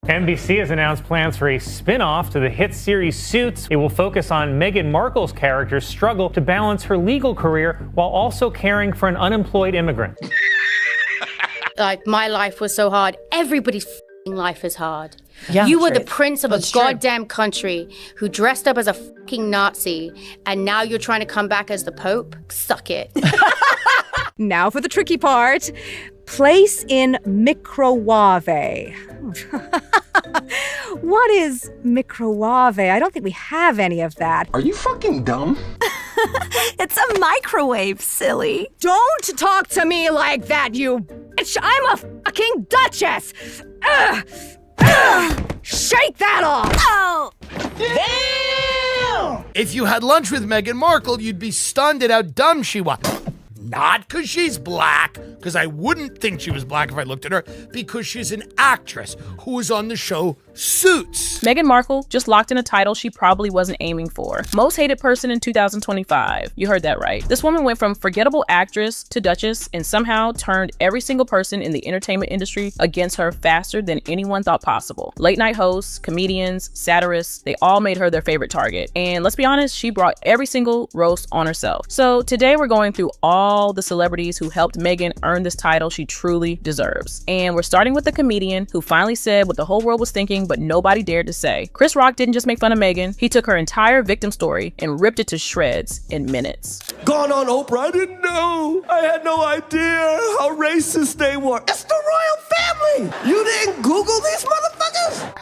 NBC has announced plans for a spin-off to the hit series Suits. It will focus on Meghan Markle's character's struggle to balance her legal career while also caring for an unemployed immigrant. Like, my life was so hard. Everybody's life is hard. Yeah, you were the prince of a true. goddamn country who dressed up as a fucking Nazi, and now you're trying to come back as the Pope? Suck it. Now for the tricky part. Place in microwave. What is microwave? I don't think we have any of that. Are you fucking dumb? It's a microwave, silly. Don't talk to me like that, you bitch! I'm a fucking duchess! Shake that off! Oh! Damn! If you had lunch with Meghan Markle, you'd be stunned at how dumb she was. Not because she's black, because I wouldn't think she was black if I looked at her, because she's an actress who was on the show Suits. Meghan Markle just locked in a title she probably wasn't aiming for. Most hated person in 2025. You heard that right. This woman went from forgettable actress to duchess and somehow turned every single person in the entertainment industry against her faster than anyone thought possible. Late night hosts, comedians, satirists, they all made her their favorite target. And let's be honest, she brought every single roast on herself. So today we're going through all the celebrities who helped Meghan earn this title she truly deserves. And we're starting with the comedian who finally said what the whole world was thinking but nobody dared to say. Chris Rock didn't just make fun of Meghan, he took her entire victim story and ripped it to shreds in minutes. Gone on Oprah, I didn't know. I had no idea how racist they were. It's the royal family. You didn't Google these motherfuckers?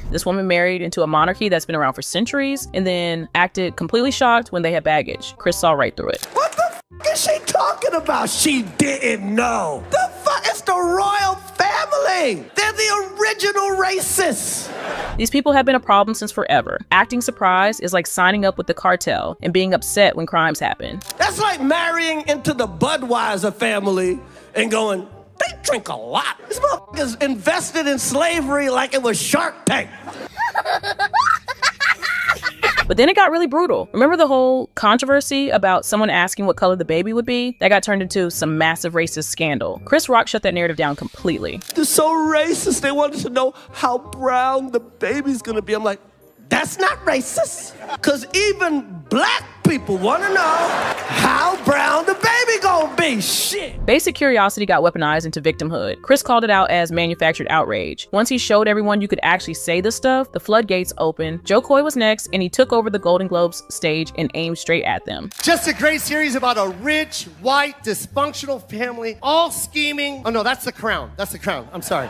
This woman married into a monarchy that's been around for centuries and then acted completely shocked when they had baggage. Chris saw right through it. What the f is she talking about? She didn't know. The fuck? It's the royal family. They're the original racists. These people have been a problem since forever. Acting surprised is like signing up with the cartel and being upset when crimes happen. That's like marrying into the Budweiser family and going, they drink a lot. This motherfucker's invested in slavery like it was Shark Tank. But then it got really brutal. Remember the whole controversy about someone asking what color the baby would be? That got turned into some massive racist scandal. Chris Rock shut that narrative down completely. They're so racist. They wanted to know how brown the baby's gonna be. I'm like, that's not racist. Because even black people want to know how brown the baby gonna be. Shit. Basic curiosity got weaponized into victimhood. Chris called it out as manufactured outrage. Once he showed everyone you could actually say this stuff, the floodgates opened. Joe Coy was next, and he took over the Golden Globes stage and aimed straight at them. Just a great series about a rich, white, dysfunctional family, all scheming. Oh no, that's The Crown. That's The Crown. I'm sorry.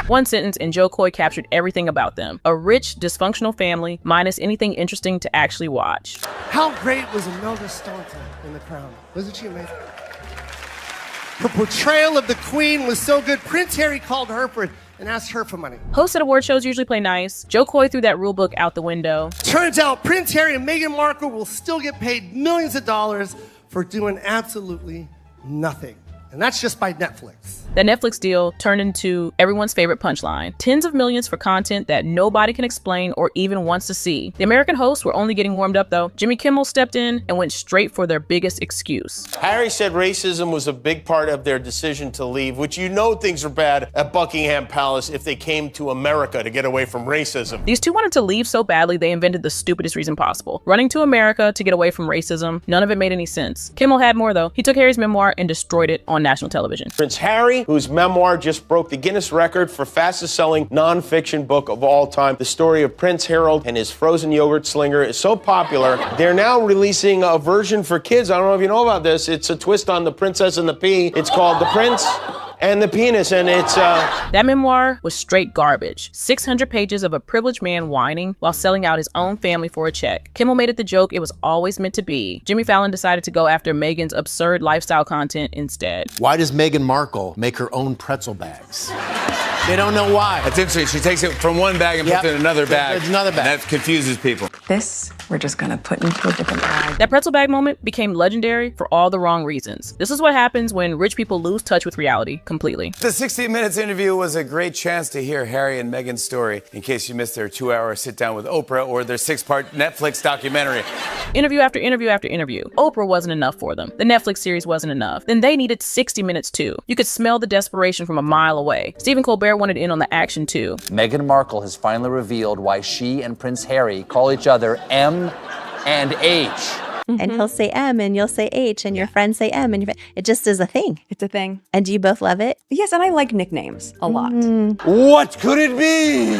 One sentence and Joe Coy captured everything about them. A rich, dysfunctional family minus anything interesting to actually watch. How great was Imelda Staunton in The Crown? Wasn't she amazing? Her portrayal of the Queen was so good, Prince Harry called her for it and asked her for money. Hosts at award shows usually play nice. Joe Coy threw that rule book out the window. Turns out Prince Harry and Meghan Markle will still get paid millions of dollars for doing absolutely nothing. And that's just by Netflix. That Netflix deal turned into everyone's favorite punchline. Tens of millions for content that nobody can explain or even wants to see. The American hosts were only getting warmed up though. Jimmy Kimmel stepped in and went straight for their biggest excuse. Harry said racism was a big part of their decision to leave, which you know things are bad at Buckingham Palace if they came to America to get away from racism. These two wanted to leave so badly they invented the stupidest reason possible. Running to America to get away from racism. None of it made any sense. Kimmel had more though. He took Harry's memoir and destroyed it on national television. Prince Harry, whose memoir just broke the Guinness record for fastest selling nonfiction book of all time. The story of Prince Harold and his frozen yogurt slinger is so popular, they're now releasing a version for kids. I don't know if you know about this. It's a twist on The Princess and the Pea. It's called The Prince and the Penis, and it's That memoir was straight garbage. 600 pages of a privileged man whining while selling out his own family for a check. Kimmel made it the joke it was always meant to be. Jimmy Fallon decided to go after Meghan's absurd lifestyle content instead. Why does Meghan Markle make her own pretzel bags? They don't know why. That's interesting. She takes it from one bag and puts it in another bag. There's another bag. And that confuses people. This, we're just gonna put into a different bag. That pretzel bag moment became legendary for all the wrong reasons. This is what happens when rich people lose touch with reality completely. The 60 Minutes interview was a great chance to hear Harry and Meghan's story in case you missed their 2-hour sit-down with Oprah or their 6-part Netflix documentary. Interview after interview after interview. Oprah wasn't enough for them. The Netflix series wasn't enough. Then they needed 60 Minutes too. You could smell the desperation from a mile away. Stephen Colbert wanted in on the action too. Meghan Markle has finally revealed why she and Prince Harry call each other M and H. And he'll say M and you'll say H and your friends say M and it just is a thing. It's a thing. And do you both love it? Yes, and I like nicknames a lot. What could it be?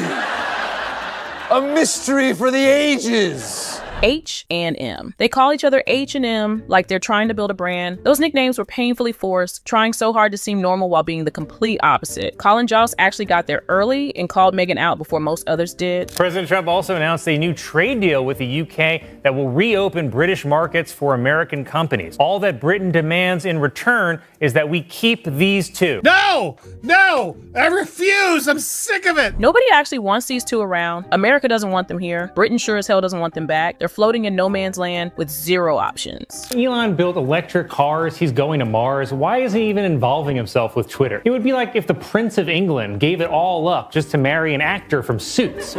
A mystery for the ages. H and M. They call each other H and M like they're trying to build a brand. Those nicknames were painfully forced, trying so hard to seem normal while being the complete opposite. Colin Jost actually got there early and called Meghan out before most others did. President Trump also announced a new trade deal with the UK that will reopen British markets for American companies. All that Britain demands in return is that we keep these two. No! No! I refuse! I'm sick of it! Nobody actually wants these two around. America doesn't want them here. Britain sure as hell doesn't want them back. They're floating in no man's land with zero options. Elon built electric cars. He's going to Mars. Why is he even involving himself with Twitter? It would be like if the Prince of England gave it all up just to marry an actor from Suits.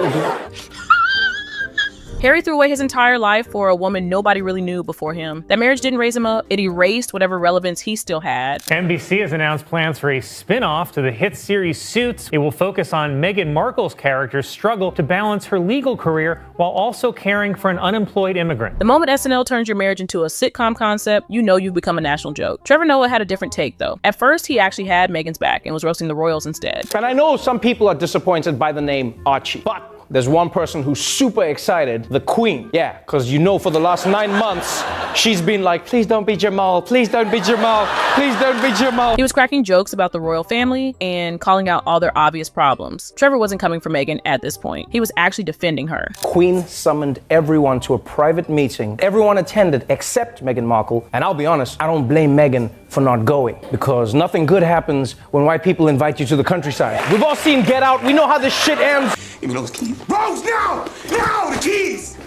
Harry threw away his entire life for a woman nobody really knew before him. That marriage didn't raise him up. It erased whatever relevance he still had. NBC has announced plans for a spin-off to the hit series Suits. It will focus on Meghan Markle's character's struggle to balance her legal career while also caring for an unemployed immigrant. The moment SNL turns your marriage into a sitcom concept, you know you've become a national joke. Trevor Noah had a different take though. At first, he actually had Meghan's back and was roasting the royals instead. And I know some people are disappointed by the name Archie, but there's one person who's super excited, the Queen. Yeah, because you know for the last 9 months, she's been like, please don't be Jamal, please don't be Jamal, please don't be Jamal. He was cracking jokes about the royal family and calling out all their obvious problems. Trevor wasn't coming for Meghan at this point. He was actually defending her. Queen summoned everyone to a private meeting. Everyone attended except Meghan Markle. And I'll be honest, I don't blame Meghan for not going because nothing good happens when white people invite you to the countryside. We've all seen Get Out. We know how this shit ends. Give me those keys. Rose, now! Now, the keys!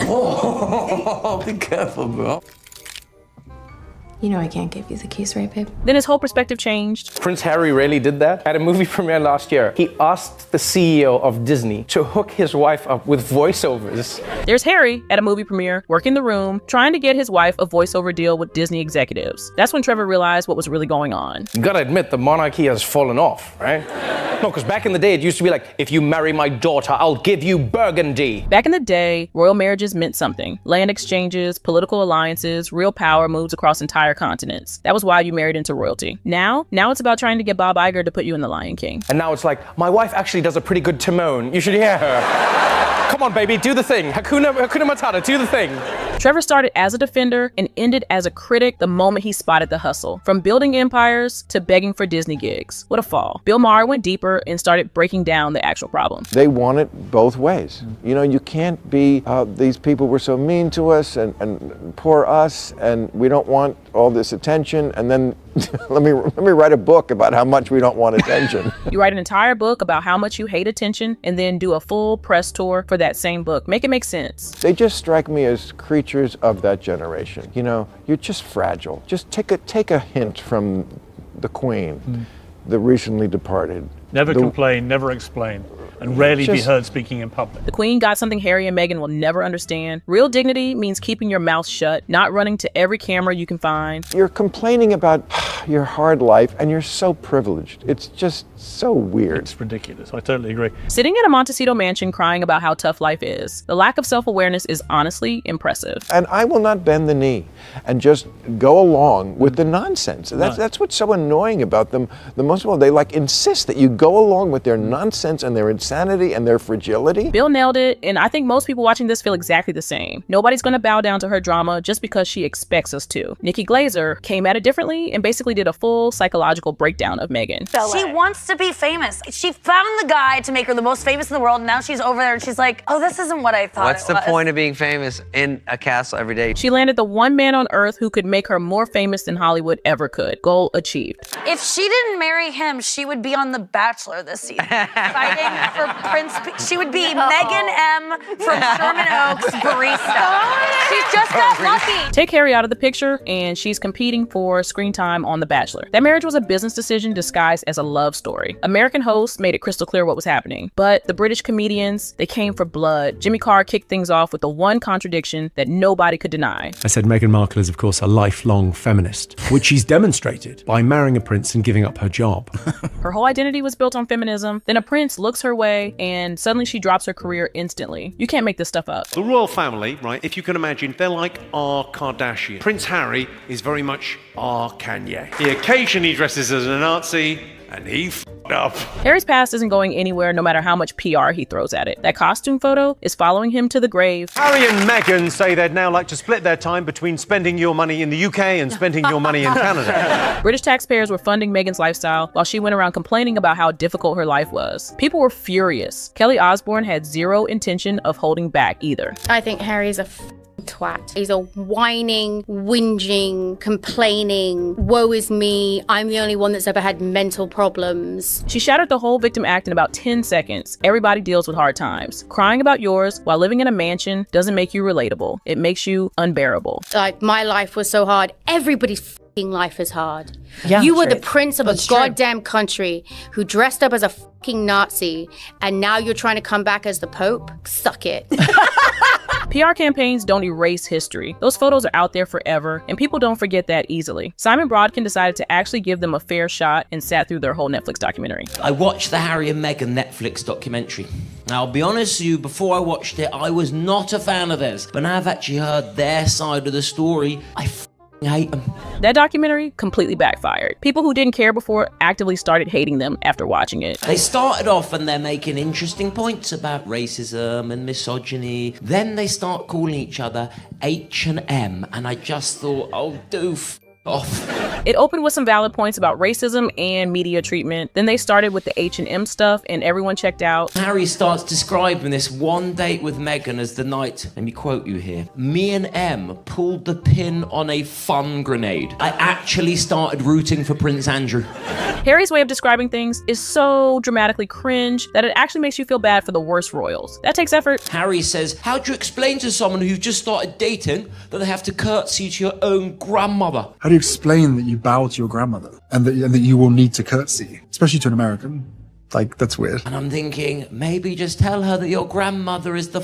Oh, be careful, bro. You know I can't give you the keys, right, babe? Then his whole perspective changed. Prince Harry really did that. At a movie premiere last year, he asked the CEO of Disney to hook his wife up with voiceovers. There's Harry at a movie premiere, working the room, trying to get his wife a voiceover deal with Disney executives. That's when Trevor realized what was really going on. You gotta admit, the monarchy has fallen off, right? No, because back in the day, it used to be like, if you marry my daughter, I'll give you Burgundy. Back in the day, royal marriages meant something. Land exchanges, political alliances, real power moves across entire continents. That was why you married into royalty. Now it's about trying to get Bob Iger to put you in The Lion King. And now it's like, my wife actually does a pretty good Timon. You should hear her. Come on, baby, do the thing. Hakuna Matata, do the thing. Trevor started as a defender and ended as a critic the moment he spotted the hustle. From building empires to begging for Disney gigs. What a fall. Bill Maher went deeper and started breaking down the actual problem. They want it both ways. You know, you can't be, these people were so mean to us and poor us, and we don't want all this attention, and then let me write a book about how much we don't want attention. You write an entire book about how much you hate attention and then do a full press tour for that same book. Make it make sense. They just strike me as creatures of that generation. You know, you're just fragile. Just take a hint from the Queen, the recently departed. Never complain, never explain, and rarely be heard speaking in public. The Queen got something Harry and Meghan will never understand. Real dignity means keeping your mouth shut, not running to every camera you can find. You're complaining about your hard life, and you're so privileged. It's just so weird. It's ridiculous. I totally agree. Sitting in a Montecito mansion crying about how tough life is. The lack of self-awareness is honestly impressive. And I will not bend the knee and just go along with the nonsense. That's what's so annoying about them. The most of all, they insist that you go along with their nonsense and their insanity and their fragility. Bill nailed it, and I think most people watching this feel exactly the same. Nobody's gonna bow down to her drama just because she expects us to. Nikki Glaser came at it differently and basically did a full psychological breakdown of Meghan. She wants to be famous. She found the guy to make her the most famous in the world, and now she's over there and she's like, oh, this isn't what I thought What's the point of being famous in a castle every day? She landed the one man on earth who could make her more famous than Hollywood ever could. Goal achieved. If she didn't marry him, she would be on The Bachelor this season, fighting for Prince. She would be Megan M. from Sherman Oaks barista. She just got lucky. Take Harry out of the picture, and she's competing for screen time on The Bachelor. That marriage was a business decision disguised as a love story. American hosts made it crystal clear what was happening, but the British comedians, they came for blood. Jimmy Carr kicked things off with the one contradiction that nobody could deny. I said Meghan Markle is, of course, a lifelong feminist, which she's demonstrated by marrying a prince and giving up her job. Her whole identity was built on feminism. Then a prince looks her way, and suddenly she drops her career instantly. You can't make this stuff up. The royal family, right, if you can imagine, they're like our Kardashian. Prince Harry is very much our Kanye. He occasionally dresses as a Nazi, and he f***ed up. Harry's past isn't going anywhere no matter how much PR he throws at it. That costume photo is following him to the grave. Harry and Meghan say they'd now like to split their time between spending your money in the UK and spending your money in Canada. British taxpayers were funding Meghan's lifestyle while she went around complaining about how difficult her life was. People were furious. Kelly Osbourne had zero intention of holding back either. I think Harry's a twat. He's a whining, whinging, complaining, woe is me, I'm the only one that's ever had mental problems. She shattered the whole victim act in about 10 seconds. Everybody deals with hard times. Crying about yours while living in a mansion doesn't make you relatable. It makes you unbearable. Like, my life was so hard. Everybody's f***ing life is hard. Yeah, you were true. the prince of a goddamn country who dressed up as a f***ing Nazi, and now you're trying to come back as the Pope? Suck it. PR campaigns don't erase history. Those photos are out there forever, and people don't forget that easily. Simon Brodkin decided to actually give them a fair shot and sat through their whole Netflix documentary. I watched the Harry and Meghan Netflix documentary. Now, I'll be honest with you, before I watched it, I was not a fan of theirs. But now I've actually heard their side of the story, I hate them. That documentary completely backfired. People who didn't care before actively started hating them after watching it. They started off and they're making interesting points about racism and misogyny. Then they start calling each other H and M, and I just thought, oh, off. It opened with some valid points about racism and media treatment. Then they started with the H&M stuff and everyone checked out. Harry starts describing this one date with Meghan as the night, let me quote you here, me and M pulled the pin on a fun grenade. I actually started rooting for Prince Andrew. Harry's way of describing things is so dramatically cringe that it actually makes you feel bad for the worst royals. That takes effort. Harry says, how do you explain to someone who's just started dating that they have to curtsy to your own grandmother? How do you explain that you bow to your grandmother and that you will need to curtsy, especially to an American? Like, that's weird. And I'm thinking, maybe just tell her that your grandmother is the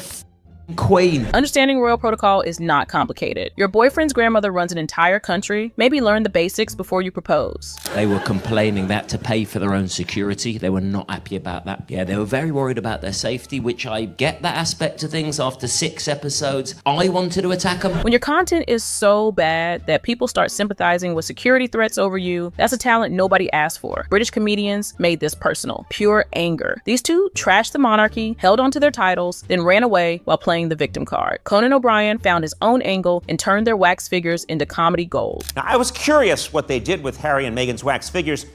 queen. Understanding royal protocol is not complicated. Your boyfriend's grandmother runs an entire country. Maybe learn the basics before you propose. They were complaining that to pay for their own security. They were not happy about that. Yeah, they were very worried about their safety, which I get that aspect of things. After 6 episodes, I wanted to attack them. When your content is so bad that people start sympathizing with security threats over you, that's a talent nobody asked for. British comedians made this personal. Pure anger. These two trashed the monarchy, held onto their titles, then ran away while playing the victim card. Conan O'Brien found his own angle and turned their wax figures into comedy gold. Now, I was curious what they did with Harry and Meghan's wax figures,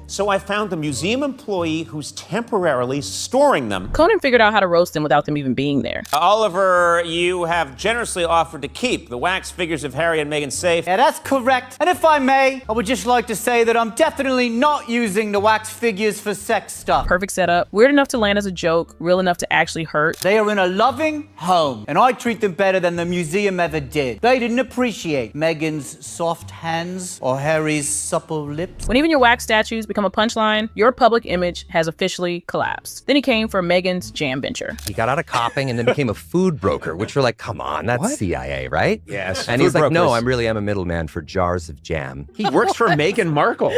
so I found the museum employee who's temporarily storing them. Conan figured out how to roast them without them even being there. Oliver, you have generously offered to keep the wax figures of Harry and Meghan safe. Yeah, that's correct. And if I may, I would just like to say that I'm definitely not using the wax figures for sex stuff. Perfect setup. Weird enough to land as a joke, real enough to actually hurt. They are in a loving home, and I treat them better than the museum ever did. They didn't appreciate Meghan's soft hands or Harry's supple lips. When even your wax statues become a punchline, your public image has officially collapsed. Then he came for Meghan's jam venture. He got out of copping and then became a food broker, which we're like, come on, that's what? CIA, right? Yes. And he's like, no, I really am a middleman for jars of jam. He works for Meghan Markle.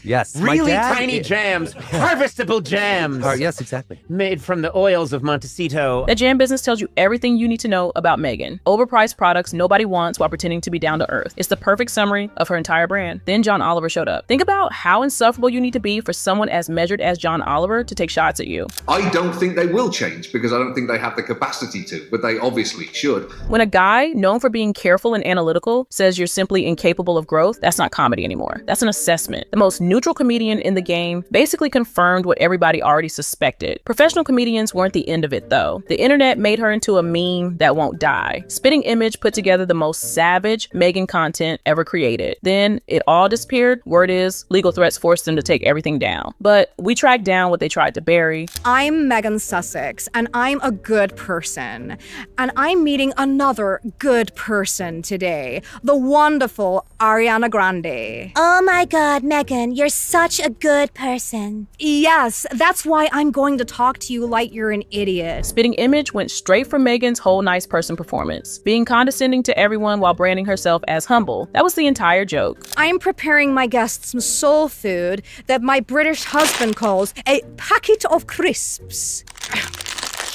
Yes. My Really dad- tiny jams, harvestable jams. Yes, exactly. Made from the oils of Montecito. That jam business tells you everything you need to know about Meghan. Overpriced products nobody wants while pretending to be down to earth. It's the perfect summary of her entire brand. Then John Oliver showed up. Think about how insufferable you need to be for someone as measured as John Oliver to take shots at you. I don't think they will change because I don't think they have the capacity to, but they obviously should. When a guy known for being careful and analytical says you're simply incapable of growth, that's not comedy anymore. That's an assessment. The most neutral comedian in the game basically confirmed what everybody already suspected. Professional comedians weren't the end of it though. The internet made her into a meme that won't die. Spitting Image put together the most savage Meghan content ever created. Then it all disappeared. Word is, legal threats forced them to take everything down. But we tracked down what they tried to bury. I'm Megan Sussex, and I'm a good person. And I'm meeting another good person today, the wonderful Ariana Grande. Oh my God, Megan, you're such a good person. Yes, that's why I'm going to talk to you like you're an idiot. Spitting Image went straight for Meghan's whole nice person performance, being condescending to everyone while branding herself as humble. That was the entire joke. I'm preparing my guests some soul food that my British husband calls a packet of crisps.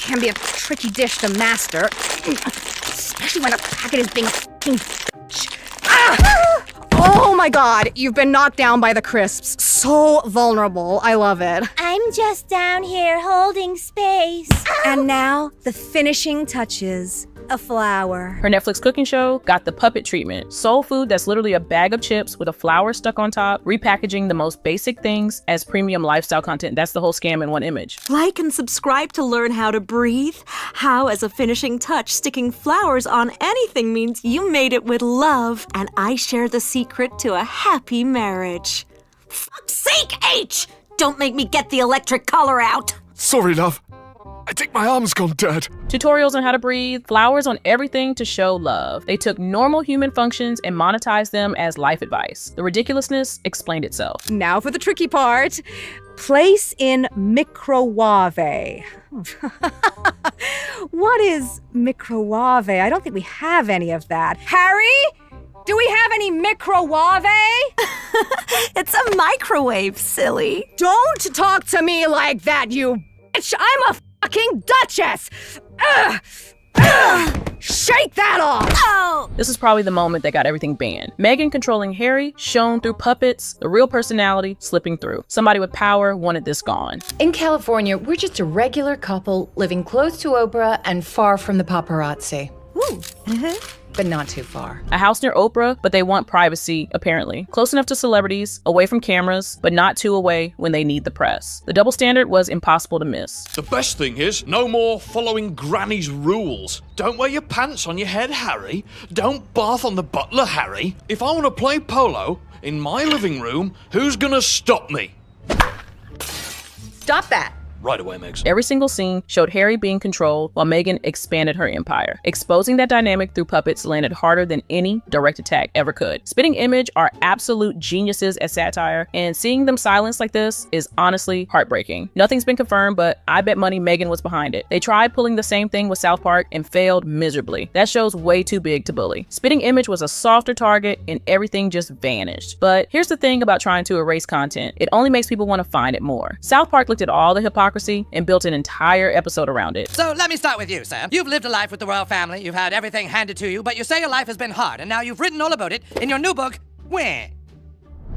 Can be a tricky dish to master, especially when a packet is being a fucking Oh my God, you've been knocked down by the crisps. So vulnerable. I love it. I'm just down here holding space. And now, the finishing touches. A flower. Her Netflix cooking show got the puppet treatment. Soul food that's literally a bag of chips with a flower stuck on top, repackaging the most basic things as premium lifestyle content. That's the whole scam in one image. Like and subscribe to learn how to breathe. How, as a finishing touch, sticking flowers on anything means you made it with love. And I share the secret to a happy marriage. Fuck's sake, H! Don't make me get the electric collar out. Sorry, love. I think my arm's gone dead. Tutorials on how to breathe, flowers on everything to show love. They took normal human functions and monetized them as life advice. The ridiculousness explained itself. Now for the tricky part. Place in microwave. What is microwave? I don't think we have any of that. Harry? Do we have any microwave? It's a microwave, silly. Don't talk to me like that, you bitch! I'm a fucking duchess! Ugh! Shake that off! Oh! This is probably the moment that got everything banned. Meghan controlling Harry, shown through puppets, the real personality slipping through. Somebody with power wanted this gone. In California, we're just a regular couple living close to Oprah and far from the paparazzi. But not too far. A house near Oprah, but they want privacy, apparently. Close enough to celebrities, away from cameras, but not too away when they need the press. The double standard was impossible to miss. The best thing is, no more following Granny's rules. Don't wear your pants on your head, Harry. Don't bath on the butler, Harry. If I want to play polo in my living room, who's gonna stop me? Stop that. Right away, Megs. Every single scene showed Harry being controlled while Meghan expanded her empire. Exposing that dynamic through puppets landed harder than any direct attack ever could. Spitting Image are absolute geniuses at satire, and seeing them silenced like this is honestly heartbreaking. Nothing's been confirmed, but I bet money Meghan was behind it. They tried pulling the same thing with South Park and failed miserably. That show's way too big to bully. Spitting Image was a softer target and everything just vanished. But here's the thing about trying to erase content. It only makes people want to find it more. South Park looked at all the hypocrisy and built an entire episode around it. So let me start with you, Sam. You've lived a life with the royal family, you've had everything handed to you, but you say your life has been hard, and now you've written all about it in your new book, Wah.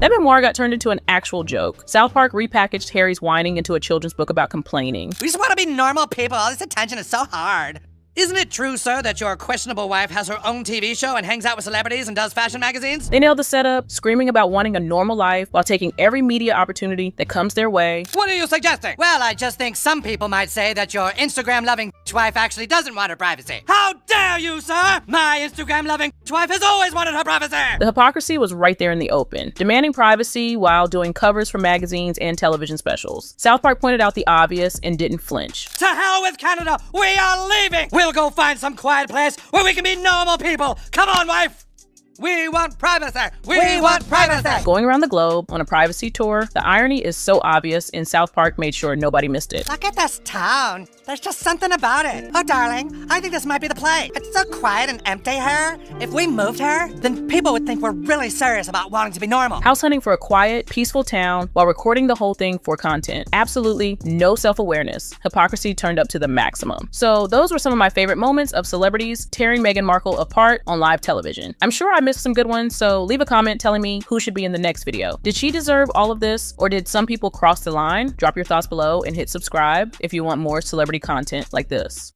That memoir got turned into an actual joke. South Park repackaged Harry's whining into a children's book about complaining. We just want to be normal people. All this attention is so hard. Isn't it true, sir, that your questionable wife has her own TV show and hangs out with celebrities and does fashion magazines? They nailed the setup, screaming about wanting a normal life while taking every media opportunity that comes their way. What are you suggesting? Well, I just think some people might say that your Instagram-loving wife actually doesn't want her privacy. How dare you, sir? My Instagram-loving wife has always wanted her privacy! The hypocrisy was right there in the open, demanding privacy while doing covers for magazines and television specials. South Park pointed out the obvious and didn't flinch. To hell with Canada! We are leaving! We'll go find some quiet place where we can be normal people! Come on, wife! We want privacy! We want privacy! Going around the globe on a privacy tour, the irony is so obvious, and South Park made sure nobody missed it. Look at this town. There's just something about it. Oh, darling, I think this might be the place. It's so quiet and empty here. If we moved here, then people would think we're really serious about wanting to be normal. House hunting for a quiet, peaceful town while recording the whole thing for content. Absolutely no self-awareness. Hypocrisy turned up to the maximum. So those were some of my favorite moments of celebrities tearing Meghan Markle apart on live television. I'm sure I missed some good ones, so leave a comment telling me who should be in the next video. Did she deserve all of this, or did some people cross the line? Drop your thoughts below and hit subscribe if you want more celebrity content like this.